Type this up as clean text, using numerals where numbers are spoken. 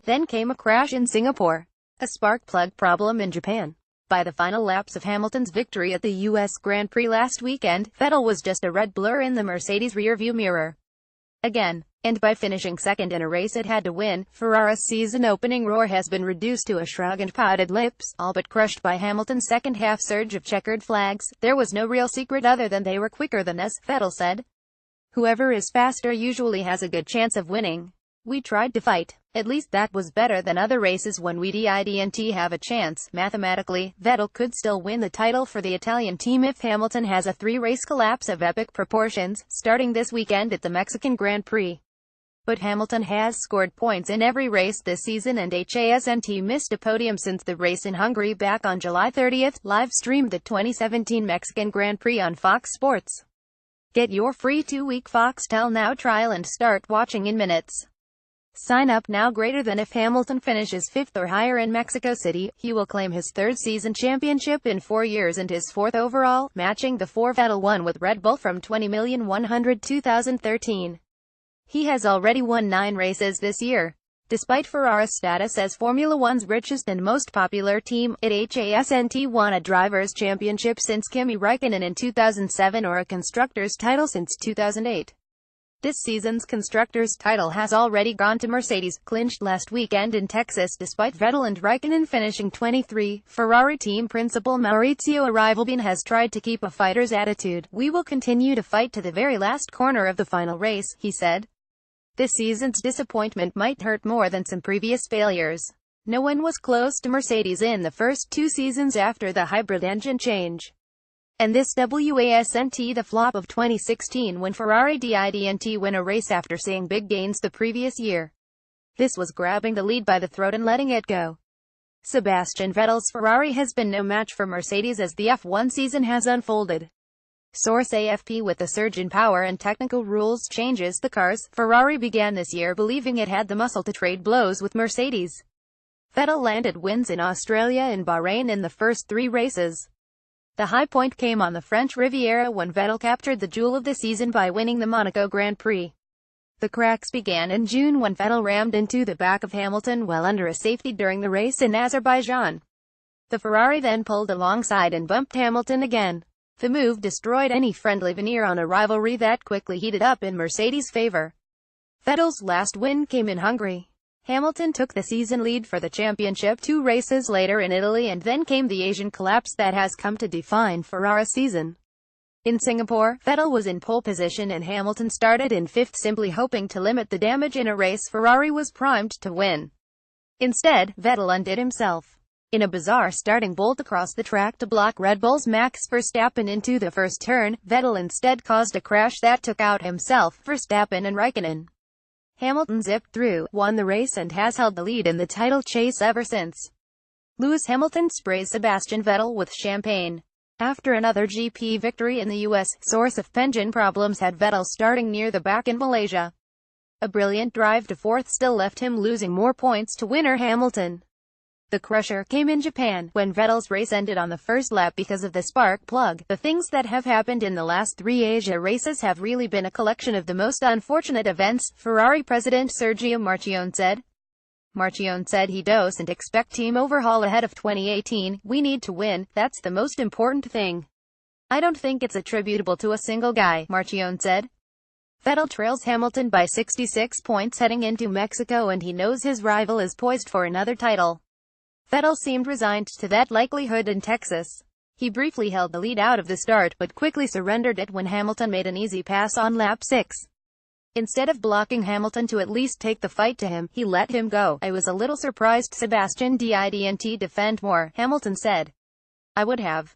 Then came a crash in Singapore. A spark plug problem in Japan. By the final laps of Hamilton's victory at the U.S. Grand Prix last weekend, Vettel was just a red blur in the Mercedes rearview mirror. Again. And by finishing second in a race it had to win, Ferrari's season-opening roar has been reduced to a shrug and pouted lips, all but crushed by Hamilton's second-half surge of checkered flags. There was no real secret other than they were quicker than us, Vettel said. Whoever is faster usually has a good chance of winning. We tried to fight. At least that was better than other races when we didn't have a chance. Mathematically, Vettel could still win the title for the Italian team if Hamilton has a three-race collapse of epic proportions, starting this weekend at the Mexican Grand Prix. But Hamilton has scored points in every race this season, and hasn't missed a podium since the race in Hungary back on July 30. Live-streamed the 2017 Mexican Grand Prix on Fox Sports. Get your free 2-week Foxtel Now trial and start watching in minutes. Sign up now. Greater than if Hamilton finishes 5th or higher in Mexico City, he will claim his third season championship in 4 years and his fourth overall, matching the 4 Vettel won with Red Bull from 20,100,2013. He has already won 9 races this year. Despite Ferrari's status as Formula One's richest and most popular team, it hasn't won a Drivers' Championship since Kimi Räikkönen in 2007 or a Constructors' title since 2008. This season's Constructors' title has already gone to Mercedes, clinched last weekend in Texas despite Vettel and Räikkönen finishing 23. Ferrari team principal Maurizio Arrivabene has tried to keep a fighter's attitude. "We will continue to fight to the very last corner of the final race," he said. This season's disappointment might hurt more than some previous failures. No one was close to Mercedes in the first 2 seasons after the hybrid engine change. And this wasn't the flop of 2016 when Ferrari didn't win a race after seeing big gains the previous year. This was grabbing the lead by the throat and letting it go. Sebastian Vettel's Ferrari has been no match for Mercedes as the F1 season has unfolded. Source AFP: with the surge in power and technical rules changes the cars, Ferrari began this year believing it had the muscle to trade blows with Mercedes. Vettel landed wins in Australia and Bahrain in the first 3 races. The high point came on the French Riviera when Vettel captured the jewel of the season by winning the Monaco Grand Prix. The cracks began in June when Vettel rammed into the back of Hamilton while under a safety during the race in Azerbaijan. The Ferrari then pulled alongside and bumped Hamilton again. The move destroyed any friendly veneer on a rivalry that quickly heated up in Mercedes' favor. Vettel's last win came in Hungary. Hamilton took the season lead for the championship 2 races later in Italy, and then came the Asian collapse that has come to define Ferrari's season. In Singapore, Vettel was in pole position and Hamilton started in 5th, simply hoping to limit the damage in a race Ferrari was primed to win. Instead, Vettel undid himself. In a bizarre starting bolt across the track to block Red Bull's Max Verstappen into the first turn, Vettel instead caused a crash that took out himself, Verstappen and Räikkönen. Hamilton zipped through, won the race and has held the lead in the title chase ever since. Lewis Hamilton sprays Sebastian Vettel with champagne. After another GP victory in the US, source of engine problems had Vettel starting near the back in Malaysia. A brilliant drive to 4th still left him losing more points to winner Hamilton. The crusher came in Japan, when Vettel's race ended on the first lap because of the spark plug. The things that have happened in the last 3 Asia races have really been a collection of the most unfortunate events, Ferrari president Sergio Marchionne said. Marchionne said he doesn't expect team overhaul ahead of 2018. "We need to win, that's the most important thing. I don't think it's attributable to a single guy," Marchionne said. Vettel trails Hamilton by 66 points heading into Mexico, and he knows his rival is poised for another title. Vettel seemed resigned to that likelihood in Texas. He briefly held the lead out of the start, but quickly surrendered it when Hamilton made an easy pass on lap 6. Instead of blocking Hamilton to at least take the fight to him, he let him go. "I was a little surprised Sebastian didn't defend more," Hamilton said. "I would have.